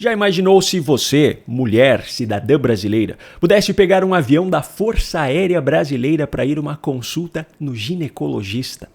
Já imaginou se você, mulher, cidadã brasileira, pudesse pegar um avião da Força Aérea Brasileira para ir a uma consulta no ginecologista?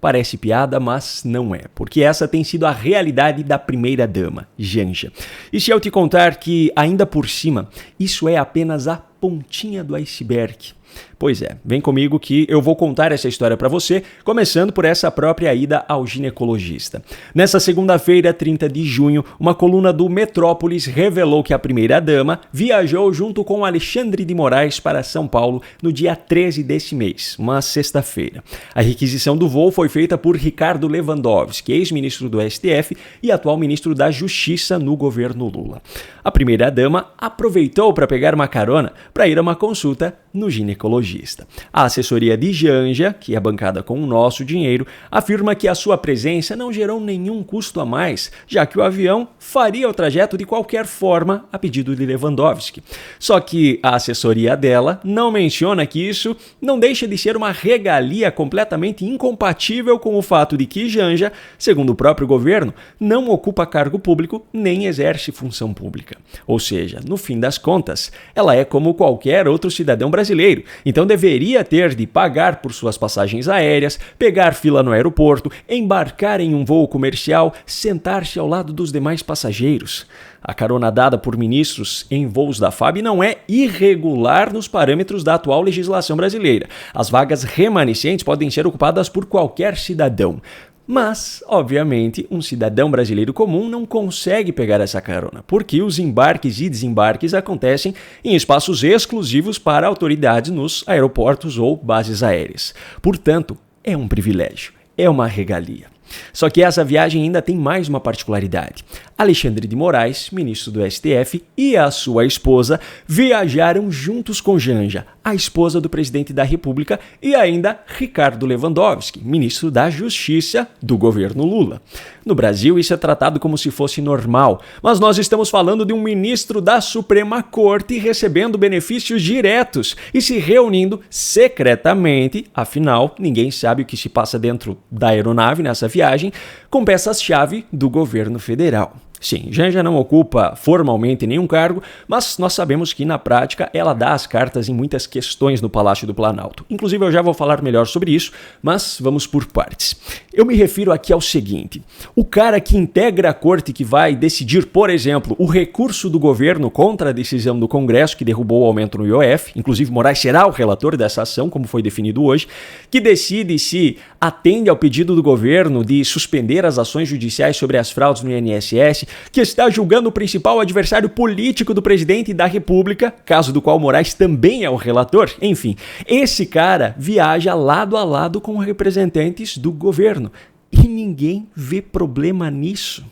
Parece piada, mas não é, porque essa tem sido a realidade da primeira-dama, Janja. E se eu te contar que, ainda por cima, isso é apenas a pontinha do iceberg? Pois é, vem comigo que eu vou contar essa história para você, começando por essa própria ida ao ginecologista. Nessa segunda-feira, 30 de junho, uma coluna do Metrópolis revelou que a primeira-dama viajou junto com Alexandre de Moraes para São Paulo no dia 13 desse mês, uma sexta-feira. A requisição do voo foi feita por Ricardo Lewandowski, ex-ministro do STF e atual ministro da Justiça no governo Lula. A primeira-dama aproveitou para pegar uma carona para ir a uma consulta no ginecologista. A assessoria de Janja, que é bancada com o nosso dinheiro, afirma que a sua presença não gerou nenhum custo a mais, já que o avião faria o trajeto de qualquer forma a pedido de Lewandowski. Só que a assessoria dela não menciona que isso não deixa de ser uma regalia completamente incompatível com o fato de que Janja, segundo o próprio governo, não ocupa cargo público nem exerce função pública. Ou seja, no fim das contas, ela é como qualquer outro cidadão brasileiro, então deveria ter de pagar por suas passagens aéreas, pegar fila no aeroporto, embarcar em um voo comercial, sentar-se ao lado dos demais passageiros. A carona dada por ministros em voos da FAB não é irregular nos parâmetros da atual legislação brasileira. As vagas remanescentes podem ser ocupadas por qualquer cidadão. Mas, obviamente, um cidadão brasileiro comum não consegue pegar essa carona, porque os embarques e desembarques acontecem em espaços exclusivos para autoridades nos aeroportos ou bases aéreas. Portanto, é um privilégio, é uma regalia. Só que essa viagem ainda tem mais uma particularidade. Alexandre de Moraes, ministro do STF, e a sua esposa viajaram juntos com Janja, a esposa do presidente da República, e ainda Ricardo Lewandowski, ministro da Justiça do governo Lula. No Brasil, isso é tratado como se fosse normal, mas nós estamos falando de um ministro da Suprema Corte recebendo benefícios diretos e se reunindo secretamente, afinal, ninguém sabe o que se passa dentro da aeronave nessa viagem, com peças-chave do governo federal. Sim, Janja não ocupa formalmente nenhum cargo, mas nós sabemos que na prática ela dá as cartas em muitas questões no Palácio do Planalto. Inclusive eu já vou falar melhor sobre isso, mas vamos por partes. Eu me refiro aqui ao seguinte: o cara que integra a corte que vai decidir, por exemplo, o recurso do governo contra a decisão do Congresso que derrubou o aumento no IOF, inclusive Moraes será o relator dessa ação, como foi definido hoje, que decide se atende ao pedido do governo de suspender as ações judiciais sobre as fraudes no INSS, que está julgando o principal adversário político do presidente da República, caso do qual Moraes também é o relator. Enfim, esse cara viaja lado a lado com representantes do governo e ninguém vê problema nisso.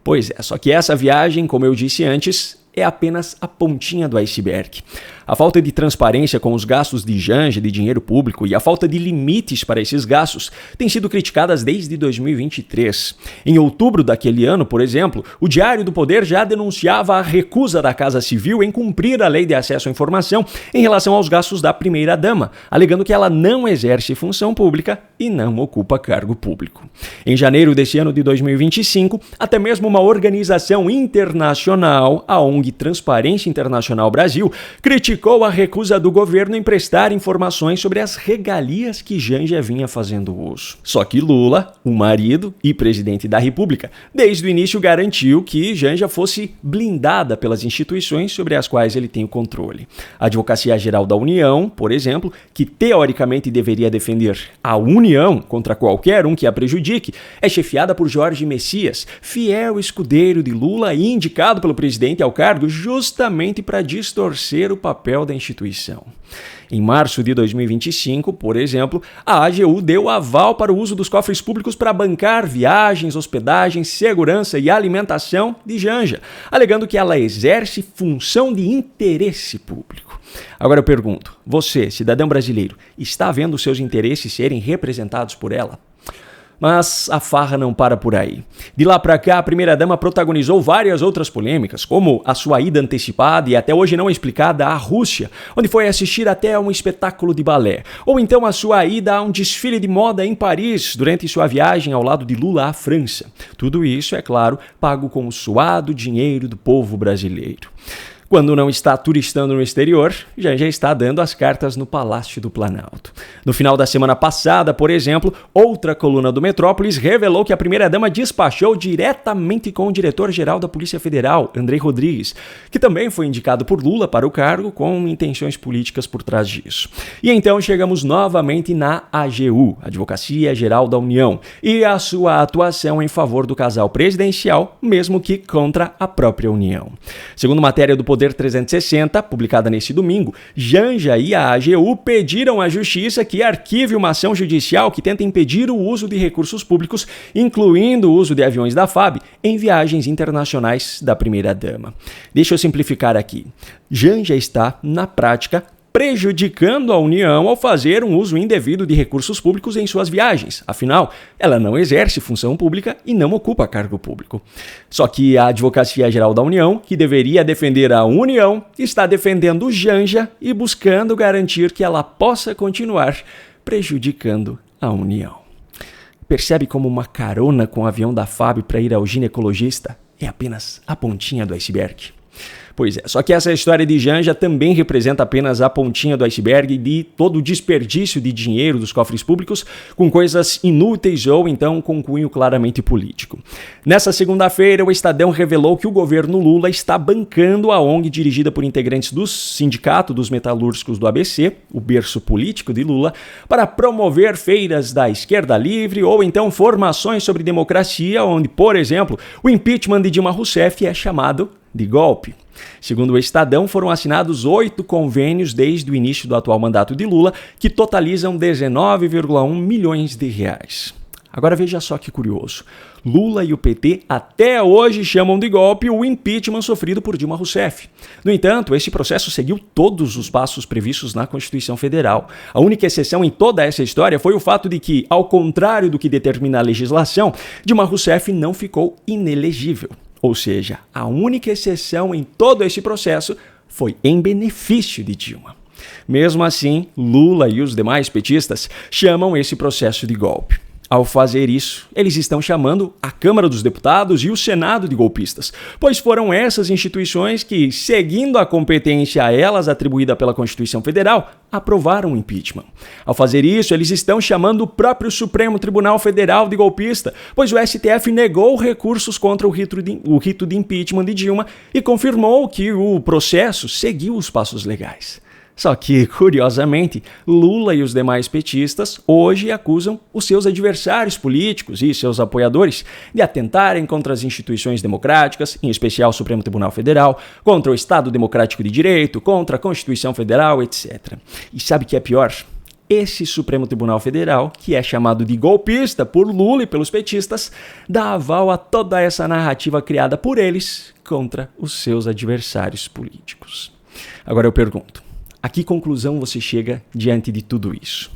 Pois é, só que essa viagem, como eu disse antes, é apenas a pontinha do iceberg. A falta de transparência com os gastos de Janja, de dinheiro público, e a falta de limites para esses gastos têm sido criticadas desde 2023. Em outubro daquele ano, por exemplo, o Diário do Poder já denunciava a recusa da Casa Civil em cumprir a Lei de Acesso à Informação em relação aos gastos da primeira-dama, alegando que ela não exerce função pública e não ocupa cargo público. Em janeiro desse ano de 2025, até mesmo uma organização internacional, a ONG Transparência Internacional Brasil, criticou a recusa do governo em prestar informações sobre as regalias que Janja vinha fazendo uso. Só que Lula, o marido e presidente da República, desde o início garantiu que Janja fosse blindada pelas instituições sobre as quais ele tem o controle. A Advocacia Geral da União, por exemplo, que teoricamente deveria defender a União contra qualquer um que a prejudique, é chefiada por Jorge Messias, fiel escudeiro de Lula e indicado pelo presidente ao cargo justamente para distorcer o papel da instituição. Em março de 2025, por exemplo, a AGU deu aval para o uso dos cofres públicos para bancar viagens, hospedagens, segurança e alimentação de Janja, alegando que ela exerce função de interesse público. Agora eu pergunto, você, cidadão brasileiro, está vendo seus interesses serem representados por ela? Mas a farra não para por aí. De lá pra cá, a primeira-dama protagonizou várias outras polêmicas, como a sua ida antecipada e até hoje não explicada à Rússia, onde foi assistir até a um espetáculo de balé, ou então a sua ida a um desfile de moda em Paris durante sua viagem ao lado de Lula à França. Tudo isso, é claro, pago com o suado dinheiro do povo brasileiro. Quando não está turistando no exterior, já está dando as cartas no Palácio do Planalto. No final da semana passada, por exemplo, outra coluna do Metrópolis revelou que a primeira-dama despachou diretamente com o diretor-geral da Polícia Federal, Andrei Rodrigues, que também foi indicado por Lula para o cargo com intenções políticas por trás disso. E então chegamos novamente na AGU, Advocacia Geral da União, e a sua atuação em favor do casal presidencial, mesmo que contra a própria União. Segundo matéria do Poder 360, publicada neste domingo, Janja e a AGU pediram à Justiça que arquive uma ação judicial que tenta impedir o uso de recursos públicos, incluindo o uso de aviões da FAB, em viagens internacionais da primeira-dama. Deixa eu simplificar aqui. Janja está, na prática, prejudicando a União ao fazer um uso indevido de recursos públicos em suas viagens. Afinal, ela não exerce função pública e não ocupa cargo público. Só que a Advocacia Geral da União, que deveria defender a União, está defendendo Janja e buscando garantir que ela possa continuar prejudicando a União. Percebe como uma carona com o avião da FAB para ir ao ginecologista é apenas a pontinha do iceberg? Pois é, só que essa história de Janja também representa apenas a pontinha do iceberg de todo o desperdício de dinheiro dos cofres públicos com coisas inúteis ou então com cunho claramente político. Nessa segunda-feira, o Estadão revelou que o governo Lula está bancando a ONG dirigida por integrantes do Sindicato dos Metalúrgicos do ABC, o berço político de Lula, para promover feiras da esquerda livre ou então formações sobre democracia, onde, por exemplo, o impeachment de Dilma Rousseff é chamado de golpe. Segundo o Estadão, foram assinados 8 convênios desde o início do atual mandato de Lula, que totalizam 19,1 milhões de reais. Agora veja só que curioso. Lula e o PT até hoje chamam de golpe o impeachment sofrido por Dilma Rousseff. No entanto, esse processo seguiu todos os passos previstos na Constituição Federal. A única exceção em toda essa história foi o fato de que, ao contrário do que determina a legislação, Dilma Rousseff não ficou inelegível. Ou seja, a única exceção em todo esse processo foi em benefício de Dilma. Mesmo assim, Lula e os demais petistas chamam esse processo de golpe. Ao fazer isso, eles estão chamando a Câmara dos Deputados e o Senado de golpistas, pois foram essas instituições que, seguindo a competência a elas atribuída pela Constituição Federal, aprovaram o impeachment. Ao fazer isso, eles estão chamando o próprio Supremo Tribunal Federal de golpista, pois o STF negou recursos contra o rito de impeachment de Dilma e confirmou que o processo seguiu os passos legais. Só que, curiosamente, Lula e os demais petistas hoje acusam os seus adversários políticos e seus apoiadores de atentarem contra as instituições democráticas, em especial o Supremo Tribunal Federal, contra o Estado Democrático de Direito, contra a Constituição Federal, etc. E sabe o que é pior? Esse Supremo Tribunal Federal, que é chamado de golpista por Lula e pelos petistas, dá aval a toda essa narrativa criada por eles contra os seus adversários políticos. Agora eu pergunto, a que conclusão você chega diante de tudo isso?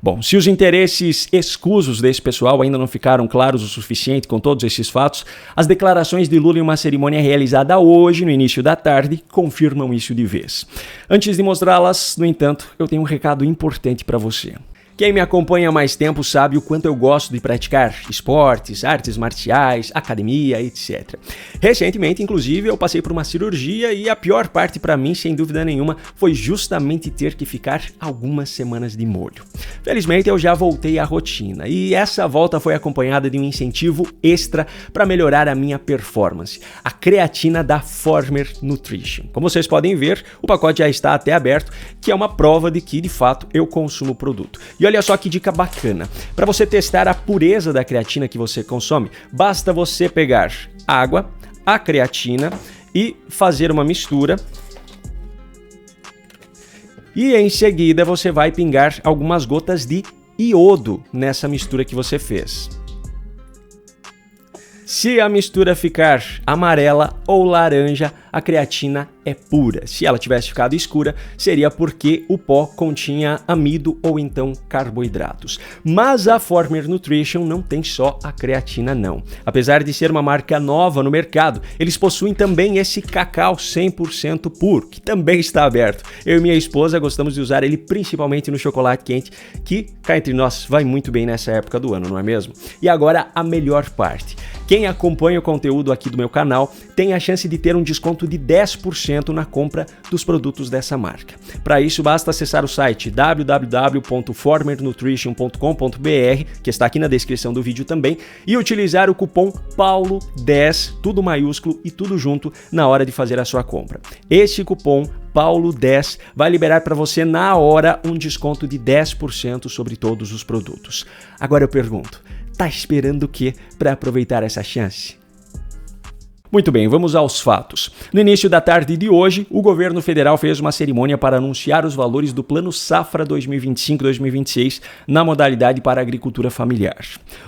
Bom, se os interesses escusos desse pessoal ainda não ficaram claros o suficiente com todos esses fatos, as declarações de Lula em uma cerimônia realizada hoje, no início da tarde, confirmam isso de vez. Antes de mostrá-las, no entanto, eu tenho um recado importante para você. Quem me acompanha há mais tempo sabe o quanto eu gosto de praticar esportes, artes marciais, academia, etc. Recentemente, inclusive, eu passei por uma cirurgia e a pior parte para mim, sem dúvida nenhuma, foi justamente ter que ficar algumas semanas de molho. Felizmente, eu já voltei à rotina e essa volta foi acompanhada de um incentivo extra para melhorar a minha performance, a creatina da Former Nutrition. Como vocês podem ver, o pacote já está até aberto, que é uma prova de que, de fato, eu consumo o produto. E olha só que dica bacana. Para você testar a pureza da creatina que você consome, basta você pegar água, a creatina e fazer uma mistura. E em seguida você vai pingar algumas gotas de iodo nessa mistura que você fez. Se a mistura ficar amarela ou laranja, a creatina é pura. Se ela tivesse ficado escura, seria porque o pó continha amido ou então carboidratos. Mas a Former Nutrition não tem só a creatina não. Apesar de ser uma marca nova no mercado, eles possuem também esse cacau 100% puro, que também está aberto. Eu e minha esposa gostamos de usar ele principalmente no chocolate quente, que, cá entre nós, vai muito bem nessa época do ano, não é mesmo? E agora a melhor parte. Quem acompanha o conteúdo aqui do meu canal tem a chance de ter um desconto de 10% na compra dos produtos dessa marca. Para isso, basta acessar o site www.formernutrition.com.br, que está aqui na descrição do vídeo também, e utilizar o cupom PAULO10, tudo maiúsculo e tudo junto, na hora de fazer a sua compra. Esse cupom PAULO10 vai liberar para você na hora um desconto de 10% sobre todos os produtos. Agora eu pergunto, tá esperando o quê para aproveitar essa chance? Muito bem, vamos aos fatos. No início da tarde de hoje, o governo federal fez uma cerimônia para anunciar os valores do Plano Safra 2025-2026 na modalidade para a agricultura familiar.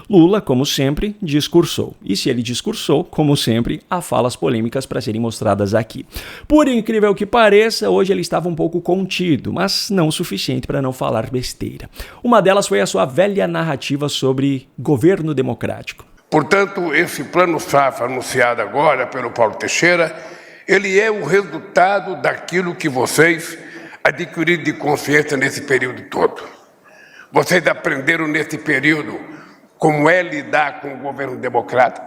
Lula, como sempre, discursou. E se ele discursou, como sempre, há falas polêmicas para serem mostradas aqui. Por incrível que pareça, hoje ele estava um pouco contido, mas não o suficiente para não falar besteira. Uma delas foi a sua velha narrativa sobre governo democrático. Portanto, esse Plano Safra anunciado agora pelo Paulo Teixeira, ele é o resultado daquilo que vocês adquiriram de consciência nesse período todo. Vocês aprenderam nesse período como é lidar com o governo democrático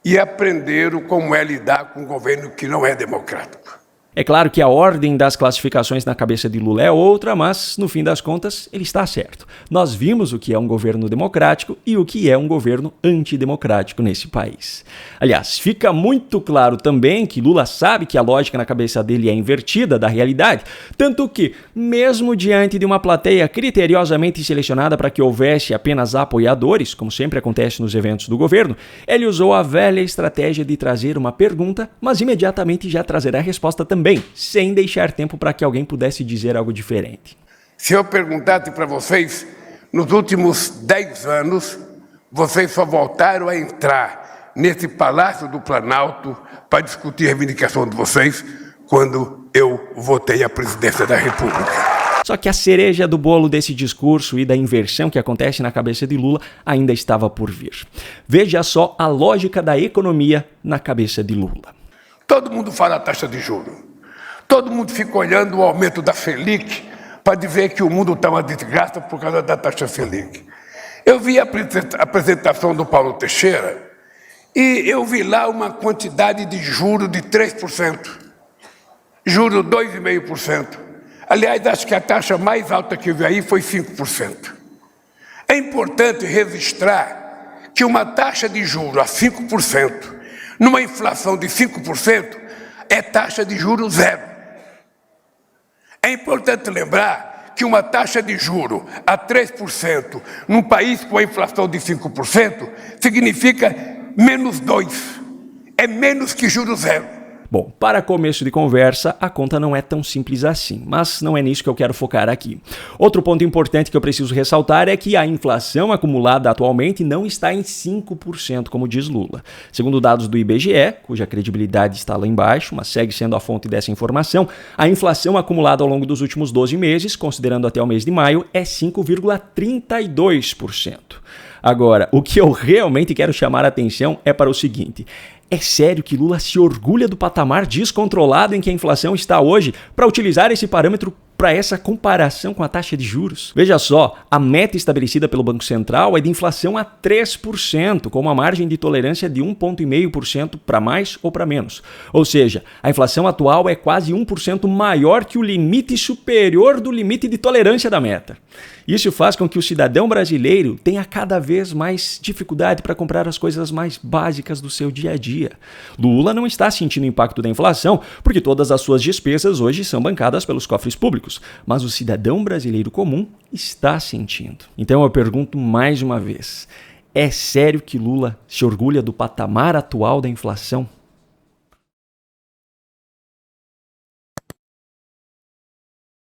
e aprenderam como é lidar com o governo que não é democrático. É claro que a ordem das classificações na cabeça de Lula é outra, mas, no fim das contas, ele está certo. Nós vimos o que é um governo democrático e o que é um governo antidemocrático nesse país. Aliás, fica muito claro também que Lula sabe que a lógica na cabeça dele é invertida da realidade, tanto que, mesmo diante de uma plateia criteriosamente selecionada para que houvesse apenas apoiadores, como sempre acontece nos eventos do governo, ele usou a velha estratégia de trazer uma pergunta, mas imediatamente já trazer a resposta também, sem deixar tempo para que alguém pudesse dizer algo diferente. Se eu perguntasse para vocês, nos últimos 10 anos, vocês só voltaram a entrar nesse Palácio do Planalto para discutir a reivindicação de vocês quando eu votei a presidência da República. Só que a cereja do bolo desse discurso e da inversão que acontece na cabeça de Lula ainda estava por vir. Veja só a lógica da economia na cabeça de Lula. Todo mundo fala a taxa de juros. Todo mundo fica olhando o aumento da Selic para dizer que o mundo está uma desgraça por causa da taxa Selic. Eu vi a apresentação do Paulo Teixeira e eu vi lá uma quantidade de juros de 3%. Juros 2,5%. Aliás, acho que a taxa mais alta que eu vi aí foi 5%. É importante registrar que uma taxa de juros a 5%, numa inflação de 5%, é taxa de juros zero. É importante lembrar que uma taxa de juros a 3%, num país com a inflação de 5%, significa menos 2%. É menos que juros zero. Bom, para começo de conversa, a conta não é tão simples assim, mas não é nisso que eu quero focar aqui. Outro ponto importante que eu preciso ressaltar é que a inflação acumulada atualmente não está em 5%, como diz Lula. Segundo dados do IBGE, cuja credibilidade está lá embaixo, mas segue sendo a fonte dessa informação, a inflação acumulada ao longo dos últimos 12 meses, considerando até o mês de maio, é 5,32%. Agora, o que eu realmente quero chamar a atenção é para o seguinte: é sério que Lula se orgulha do patamar descontrolado em que a inflação está hoje para utilizar esse parâmetro para essa comparação com a taxa de juros? Veja só, a meta estabelecida pelo Banco Central é de inflação a 3%, com uma margem de tolerância de 1,5% para mais ou para menos. Ou seja, a inflação atual é quase 1% maior que o limite superior do limite de tolerância da meta. Isso faz com que o cidadão brasileiro tenha cada vez mais dificuldade para comprar as coisas mais básicas do seu dia a dia. Lula não está sentindo o impacto da inflação, porque todas as suas despesas hoje são bancadas pelos cofres públicos, mas o cidadão brasileiro comum está sentindo. Então eu pergunto mais uma vez: é sério que Lula se orgulha do patamar atual da inflação?